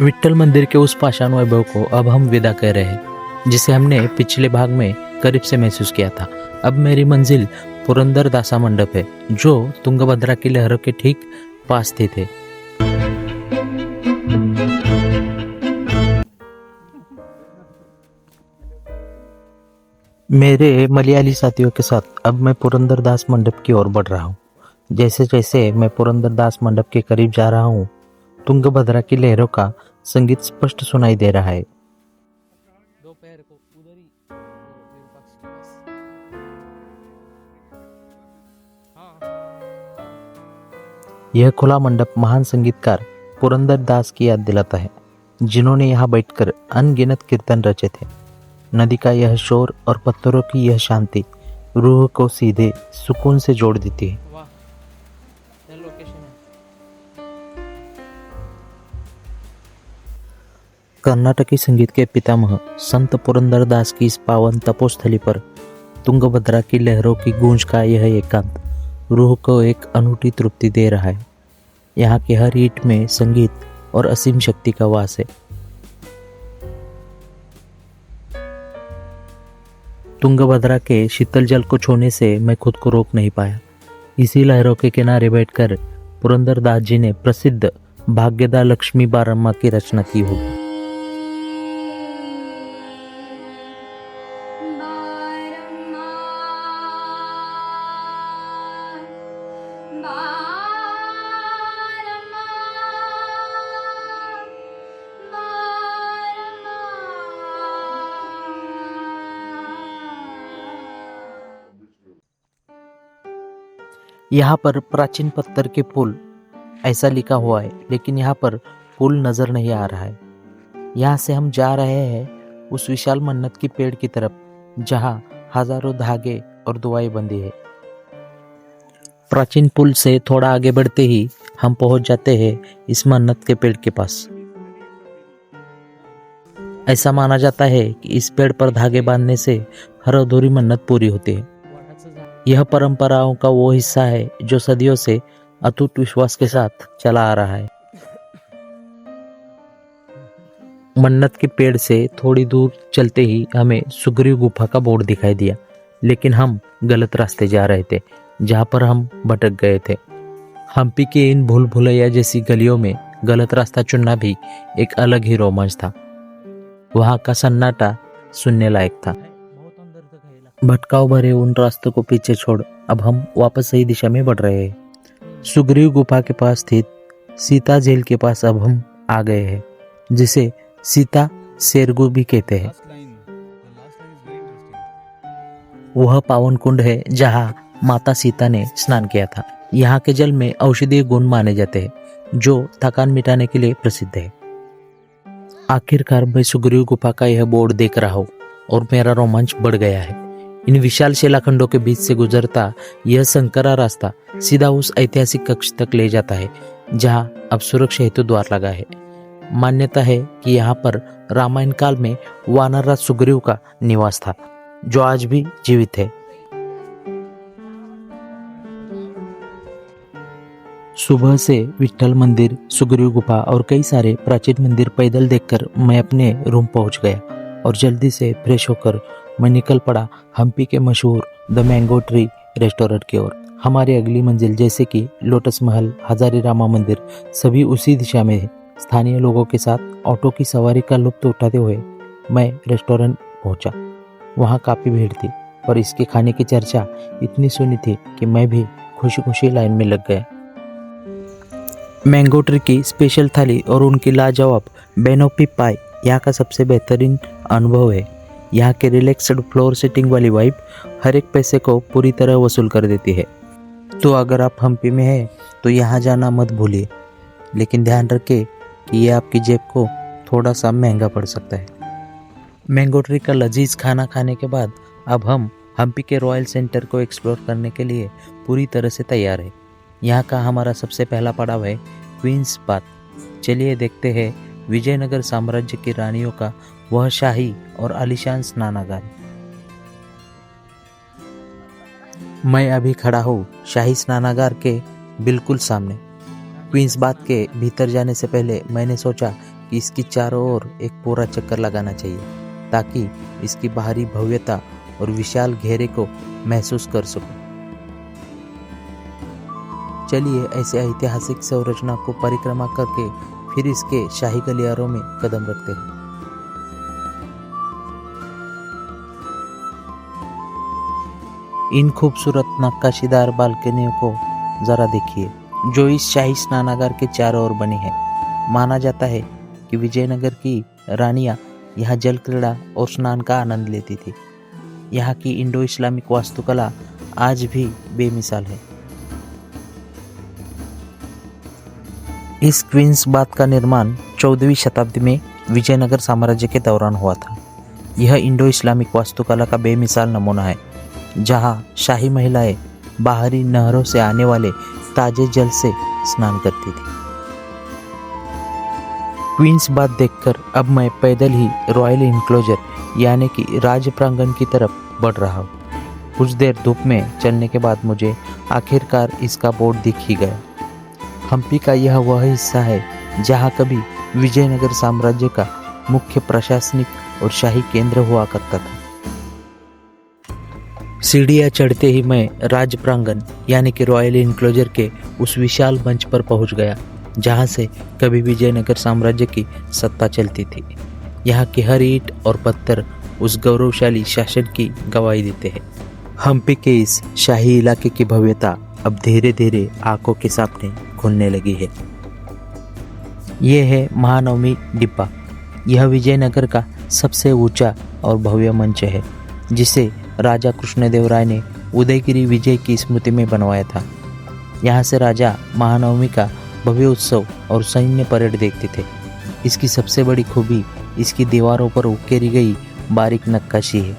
विट्ठल मंदिर के उस पाषाण वैभव को अब हम विदा कर रहे हैं, जिसे हमने पिछले भाग में करीब से महसूस किया था। अब मेरी मंजिल पुरंदर दासा मंडप है, जो तुंगभद्रा की लहरों के ठीक पास स्थित है। मेरे मलयाली साथियों के साथ अब मैं पुरंदर दास मंडप की ओर बढ़ रहा हूँ। जैसे जैसे मैं पुरंदर दास मंडप के करीब जा रहा हूँ, तुंगभद्रा की लहरों का संगीत स्पष्ट सुनाई दे रहा है। दोपहर को उधर ही विरूपाक्ष के पास। यह खुला मंडप महान संगीतकार पुरंदर दास की याद दिलाता है, जिन्होंने यहाँ बैठकर अनगिनत कीर्तन रचे थे। नदी का यह शोर और पत्थरों की यह शांति रूह को सीधे सुकून से जोड़ देती है। वाह, क्या लोकेशन है। कर्नाटकी संगीत के पितामह संत पुरंदर दास की इस पावन तपोस्थली पर तुंगभद्रा की लहरों की गूंज का यह एकांत रूह को एक अनूठी तृप्ति दे रहा है। यहाँ की हर ईंट में संगीत और असीम शक्ति का वास है। तुंगभद्रा के शीतल जल को छूने से मैं खुद को रोक नहीं पाया। इसी लहरों के किनारे बैठकर पुरंदर दास जी ने प्रसिद्ध भाग्यदा लक्ष्मी बारम्मा की रचना की होगी। यहाँ पर प्राचीन पत्थर के पुल ऐसा लिखा हुआ है, लेकिन यहाँ पर पुल नजर नहीं आ रहा है। यहाँ से हम जा रहे हैं उस विशाल मन्नत की पेड़ की तरफ, जहाँ हजारों धागे और दुआएं बंधी है। प्राचीन पुल से थोड़ा आगे बढ़ते ही हम पहुंच जाते हैं इस मन्नत के पेड़ के पास। ऐसा माना जाता है कि इस पेड़ पर धागे बांधने से हर अधूरी मन्नत पूरी होती है। यह परंपराओं का वो हिस्सा है जो सदियों से अटूट विश्वास के साथ चला आ रहा है। मन्नत के पेड़ से थोड़ी दूर चलते ही हमें सुग्रीव गुफा का बोर्ड दिखाई दिया, लेकिन हम गलत रास्ते जा रहे थे, जहाँ पर हम भटक गए थे। हम्पी के इन भूल भुलैया जैसी गलियों में गलत रास्ता चुनना भी एक अलग ही रोमांच था। वहाँ का सन्नाटा सुनने लायक था। भटकाव भरे उन रास्तों को पीछे छोड़ अब हम वापस सही दिशा में बढ़ रहे हैं। सुग्रीव गुफा के पास स्थित सीता झील के पास अब हम आ गए हैं, जिसे सीता सेरगु भी कहते हैं। वह पावन कुंड है जहाँ माता सीता ने स्नान किया था। यहाँ के जल में औषधीय गुण माने जाते हैं, जो थकान मिटाने के लिए प्रसिद्ध है। आखिरकार मैं सुग्रीव गुफा का यह बोर्ड देख रहा हूँ और मेरा रोमांच बढ़ गया है। इन विशाल शिलाखंडों के बीच से गुजरता यह संकरा रास्ता सीधा उस ऐतिहासिक कक्ष तक ले जाता है, जहां अब सुरक्षा हेतु द्वार लगा है। मान्यता है कि यहाँ पर रामायण काल में वानर राज सुग्रीव का निवास था, जो आज भी जीवित है। सुबह से विट्ठल मंदिर, सुग्रीव गुफा और कई सारे प्राचीन मंदिर पैदल देखकर मैं अपने रूम पहुंच गया और जल्दी से फ्रेश होकर मैं निकल पड़ा हम्पी के मशहूर द मैंगो ट्री रेस्टोरेंट की ओर। हमारी अगली मंजिल जैसे कि लोटस महल, हजारी रामा मंदिर, सभी उसी दिशा में है। स्थानीय लोगों के साथ ऑटो की सवारी का लुत्फ उठाते हुए मैं रेस्टोरेंट पहुंचा। वहां काफ़ी भीड़ थी और इसके खाने की चर्चा इतनी सुनी थी कि मैं भी खुशी खुशी लाइन में लग गया। मैंगो ट्री की स्पेशल थाली और उनकी लाजवाब बेनोपी पाई यहाँ का सबसे बेहतरीन अनुभव है। यहाँ के रिलैक्स्ड फ्लोर सीटिंग वाली वाइब हर एक पैसे को पूरी तरह वसूल कर देती है। तो अगर आप हम्पी में हैं तो यहाँ जाना मत भूलिए, लेकिन ध्यान रखें कि ये आपकी जेब को थोड़ा सा महंगा पड़ सकता है। मैंगो ट्री का लजीज खाना खाने के बाद अब हम हम्पी के रॉयल सेंटर को एक्सप्लोर करने के लिए पूरी तरह से तैयार है। यहाँ का हमारा सबसे पहला पड़ाव है क्वींस बाथ। चलिए देखते हैं विजयनगर साम्राज्य की रानियों का वह शाही और आलीशान स्नानागार। मैं अभी खड़ा हूँ शाही स्नानागार के बिल्कुल सामने। क्वींस बाथ के भीतर जाने से पहले मैंने सोचा कि इसकी चारों ओर एक पूरा चक्कर लगाना चाहिए ताकि इसकी बाहरी भव्यता और विशाल घेरे को महसूस कर सकूं। चलिए ऐसे ऐतिहासिक संरचना को परिक्रमा करके फिर इसके शाही गलियारों में कदम रखते हैं। इन खूबसूरत नक्काशीदार बालकनियों को जरा देखिए जो इस शाही स्नानागार के चारों ओर बनी है। माना जाता है कि विजयनगर की रानियां यहाँ जल क्रीड़ा और स्नान का आनंद लेती थी। यहाँ की इंडो इस्लामिक वास्तुकला आज भी बेमिसाल है। इस क्वींस बाथ का निर्माण 14वीं शताब्दी में विजयनगर साम्राज्य के दौरान हुआ था। यह इंडो इस्लामिक वास्तुकला का बेमिसाल नमूना है, जहाँ शाही महिलाएं बाहरी नहरों से आने वाले ताजे जल से स्नान करती थी। क्वींस बाथ देखकर अब मैं पैदल ही रॉयल इनक्लोजर यानी कि राज प्रांगण की तरफ बढ़ रहा हूँ। कुछ देर धूप में चलने के बाद मुझे आखिरकार इसका बोर्ड दिख ही गया। हम्पी का यह वह हिस्सा है जहाँ कभी विजयनगर साम्राज्य का मुख्य प्रशासनिक और शाही केंद्र हुआ करता था। सीढ़ियाँ चढ़ते ही मैं राज प्रांगण यानी कि रॉयल इनक्लोजर के उस विशाल मंच पर पहुंच गया जहां से कभी विजयनगर साम्राज्य की सत्ता चलती थी। यहाँ की हर ईंट और पत्थर उस गौरवशाली शासन की गवाही देते हैं। हम्पी के इस शाही इलाके की भव्यता अब धीरे धीरे आंखों के सामने खुलने लगी है। ये है महानवमी डिब्बा। यह विजयनगर का सबसे ऊंचा और भव्य मंच है जिसे राजा कृष्णदेवराय ने उदयगिरी विजय की स्मृति में बनवाया था। यहाँ से राजा महानवमी का भव्य उत्सव और सैन्य परेड देखते थे। इसकी सबसे बड़ी खूबी इसकी दीवारों पर उकेरी गई बारीक नक्काशी है।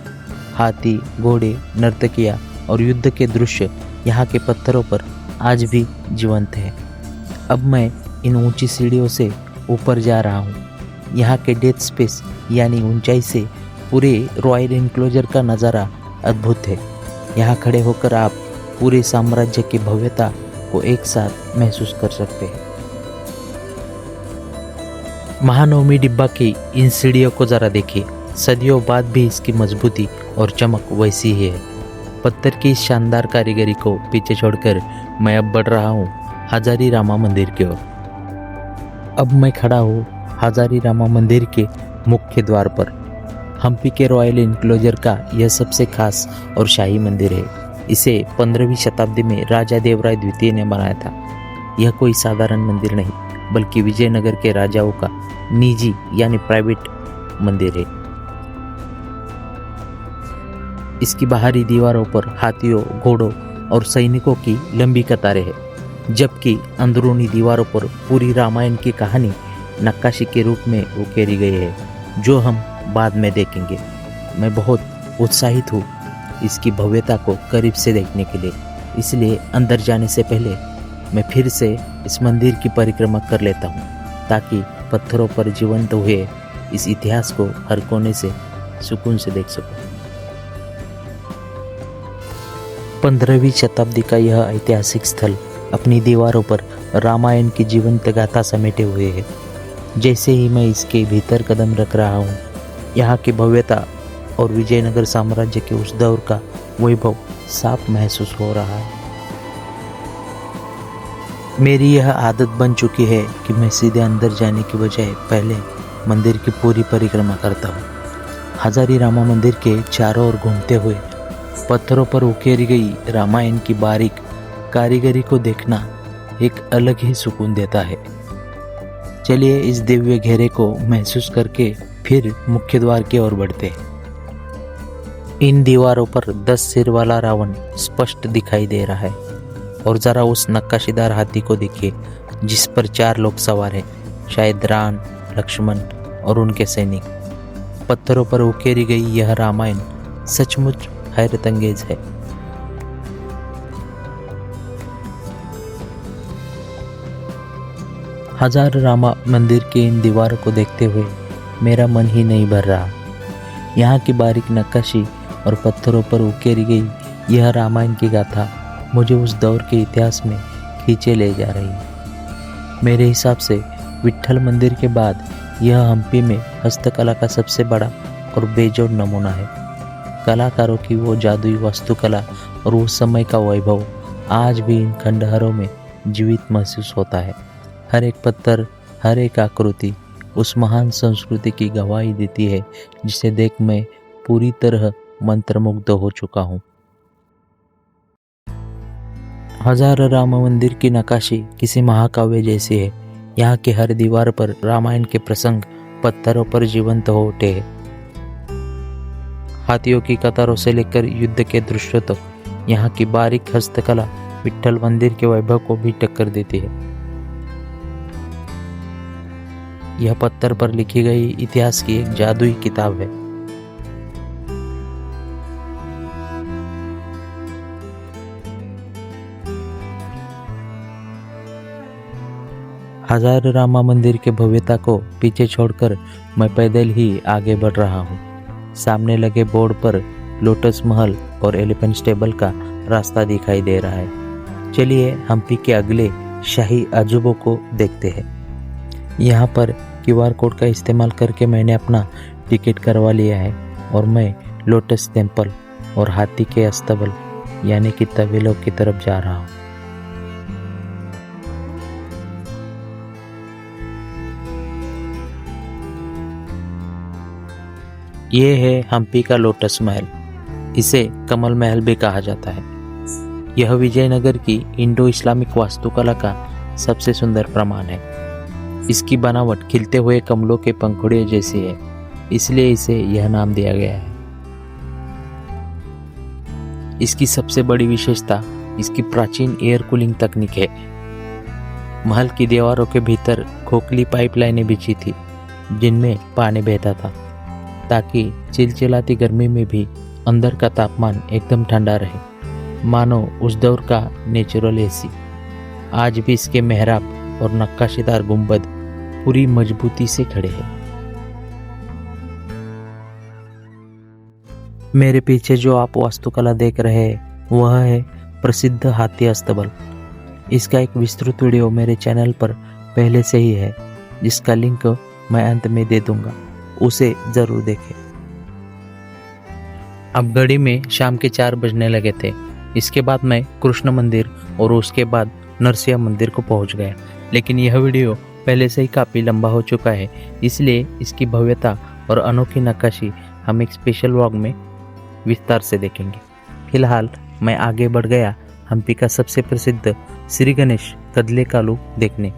हाथी, घोड़े, नर्तकियाँ और युद्ध के दृश्य यहाँ के पत्थरों पर आज भी जीवंत है। अब मैं इन ऊंची सीढ़ियों से ऊपर जा रहा हूँ। यहाँ के डेथ स्पेस यानी ऊंचाई से पूरे रॉयल इनक्लोजर का नज़ारा अद्भुत है। यहाँ खड़े होकर आप पूरे साम्राज्य की भव्यता को एक साथ महसूस कर सकते हैं। महानवमी डिब्बा की इन सीढ़ियों को ज़रा देखिए। सदियों बाद भी इसकी मजबूती और चमक वैसी ही है। पत्थर की इस शानदार कारीगरी को पीछे छोड़कर मैं अब बढ़ रहा हूँ हजारी रामा मंदिर की ओर। अब मैं खड़ा हूँ हजारी रामा मंदिर के मुख्य द्वार पर। हम्पी के रॉयल इनक्लोजर का यह सबसे खास और शाही मंदिर है। इसे 15वीं शताब्दी में राजा देवराय द्वितीय ने बनाया था। यह कोई साधारण मंदिर नहीं बल्कि विजयनगर के राजाओं का निजी यानी प्राइवेट मंदिर है। इसकी बाहरी दीवारों पर हाथियों, घोड़ों और सैनिकों की लंबी कतारें हैं, जबकि अंदरूनी दीवारों पर पूरी रामायण की कहानी नक्काशी के रूप में उकेरी गई है, जो हम बाद में देखेंगे। मैं बहुत उत्साहित हूँ इसकी भव्यता को करीब से देखने के लिए, इसलिए अंदर जाने से पहले मैं फिर से इस मंदिर की परिक्रमा कर लेता हूँ ताकि पत्थरों पर जीवंत हुए इस इतिहास को हर कोने से सुकून से देख सकूं। 15वीं शताब्दी का यह ऐतिहासिक स्थल अपनी दीवारों पर रामायण की जीवंत गाथा समेटे हुए है। जैसे ही मैं इसके भीतर कदम रख रहा हूँ, यहाँ की भव्यता और विजयनगर साम्राज्य के उस दौर का वैभव साफ महसूस हो रहा है। मेरी यह आदत बन चुकी है कि मैं सीधे अंदर जाने की बजाय पहले मंदिर की पूरी परिक्रमा करता हूँ। हजारी रामा मंदिर के चारों ओर घूमते हुए पत्थरों पर उकेरी गई रामायण की बारीक कारीगरी को देखना एक अलग ही सुकून देता है। चलिए इस दिव्य घेरे को महसूस करके फिर मुख्य द्वार की ओर बढ़ते हैं। इन दीवारों पर 10 सिर वाला रावण स्पष्ट दिखाई दे रहा है और ज़रा उस नक्काशीदार हाथी को देखिए जिस पर 4 लोग सवार हैं, शायद राम, लक्ष्मण और उनके सैनिक। पत्थरों पर उकेरी गई यह रामायण सचमुच हैरतअंगेज है। हजार रामा मंदिर के इन दीवारों को देखते हुए मेरा मन ही नहीं भर रहा। यहाँ की बारीक नक्काशी और पत्थरों पर उकेरी गई यह रामायण की गाथा मुझे उस दौर के इतिहास में खींचे ले जा रही है। मेरे हिसाब से विट्ठल मंदिर के बाद यह हम्पी में हस्तकला का सबसे बड़ा और बेजोड़ नमूना है। कलाकारों की वो जादुई वास्तुकला और उस समय का वैभव आज भी इन खंडहरों में जीवित महसूस होता है। हर एक पत्थर, हर एक आकृति उस महान संस्कृति की गवाही देती है जिसे देख मैं पूरी तरह मंत्रमुग्ध हो चुका हूँ। हजार राम मंदिर की नक्काशी किसी महाकाव्य जैसी है। यहाँ की हर दीवार पर रामायण के प्रसंग पत्थरों पर जीवंत हो उठे हैं। हाथियों की कतारों से लेकर युद्ध के दृश्यों तक यहाँ की बारीक हस्तकला विट्ठल मंदिर के वैभव को भी टक्कर देती है। यह पत्थर पर लिखी गई इतिहास की एक जादुई किताब है। हजार रामा मंदिर के भव्यता को पीछे छोड़कर मैं पैदल ही आगे बढ़ रहा हूँ। सामने लगे बोर्ड पर लोटस महल और एलिफेंट स्टेबल का रास्ता दिखाई दे रहा है। चलिए हम्पी के अगले शाही अजूबों को देखते हैं। यहाँ पर QR कोड का इस्तेमाल करके मैंने अपना टिकट करवा लिया है और मैं लोटस टेम्पल और हाथी के अस्तबल यानी कि तबेलों की तरफ जा रहा हूँ। ये है हम्पी का लोटस महल। इसे कमल महल भी कहा जाता है। यह विजयनगर की इंडो इस्लामिक वास्तुकला का सबसे सुंदर प्रमाण है। इसकी बनावट खिलते हुए कमलों के पंखुड़ियों जैसी है, इसलिए इसे यह नाम दिया गया है। इसकी सबसे बड़ी विशेषता इसकी प्राचीन एयर कूलिंग तकनीक है। महल की दीवारों के भीतर खोखली पाइपलाइनें बिछी थी जिनमें पानी बहता था ताकि चिलचिलाती गर्मी में भी अंदर का तापमान एकदम ठंडा रहे, मानो उस दौर का नेचुरल एसी। आज भी इसके मेहराब और नक्काशीदार गुंबद पूरी मजबूती से खड़े हैं। मेरे पीछे जो आप वास्तुकला देख रहे हैं वह है प्रसिद्ध हाथी अस्तबल। इसका एक विस्तृत वीडियो मेरे चैनल पर पहले से ही है, जिसका लिंक मैं अंत में दे दूंगा, उसे जरूर देखें। अब घड़ी में शाम के 4 बजने लगे थे। इसके बाद मैं कृष्ण मंदिर और उसके बाद नरसिंह मंदिर को पहुंच गया, लेकिन यह वीडियो पहले से ही काफ़ी लंबा हो चुका है, इसलिए इसकी भव्यता और अनोखी नक्काशी हम एक स्पेशल व्लॉग में विस्तार से देखेंगे। फिलहाल मैं आगे बढ़ गया हम्पी का सबसे प्रसिद्ध श्री गणेश कदलेकालु देखने।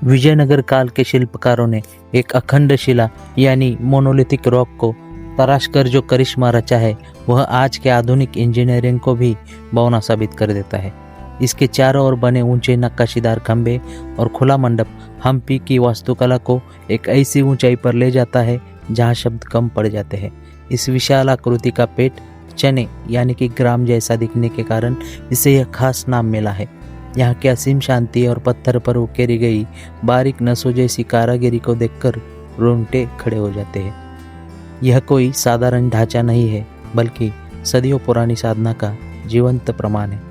विजयनगर काल के शिल्पकारों ने एक अखंड शिला यानी मोनोलिथिक रॉक को तराश कर जो करिश्मा रचा है वह आज के आधुनिक इंजीनियरिंग को भी बौना साबित कर देता है। इसके चारों ओर बने ऊंचे नक्काशीदार खंभे और खुला मंडप हम्पी की वास्तुकला को एक ऐसी ऊंचाई पर ले जाता है जहां शब्द कम पड़ जाते हैं। इस विशाल आकृति का पेट चने यानी कि ग्राम जैसा दिखने के कारण इसे यह खास नाम मिला है। यहाँ की असीम शांति और पत्थर पर उकेरी गई बारीक नसों जैसी कारागिरी को देखकर रोंगटे खड़े हो जाते हैं। यह कोई साधारण ढांचा नहीं है, बल्कि सदियों पुरानी साधना का जीवंत प्रमाण है।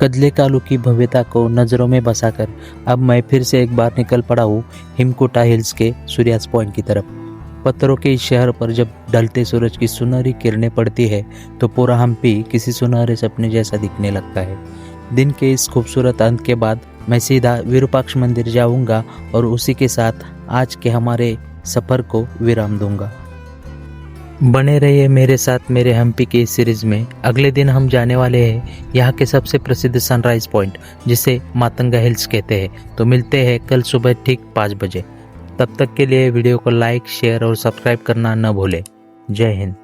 कदलेकालु की भव्यता को नज़रों में बसाकर अब मैं फिर से एक बार निकल पड़ा हूँ हिमकुटा हिल्स के सूर्यास्त पॉइंट की तरफ। पत्थरों के इस शहर पर जब ढलते सूरज की सुनहरी किरणें पड़ती है तो पूरा हम्पी किसी सुनहरे सपने जैसा दिखने लगता है। दिन के इस खूबसूरत अंत के बाद मैं सीधा विरूपाक्ष मंदिर जाऊंगा और उसी के साथ आज के हमारे सफ़र को विराम दूंगा। बने रहिए मेरे साथ मेरे हम्पी की इस सीरीज में। अगले दिन हम जाने वाले हैं यहाँ के सबसे प्रसिद्ध सनराइज पॉइंट जिसे मातंगा हिल्स कहते हैं। तो मिलते हैं कल सुबह ठीक 5 बजे। तब तक के लिए वीडियो को लाइक, शेयर और सब्सक्राइब करना न भूलें। जय हिंद।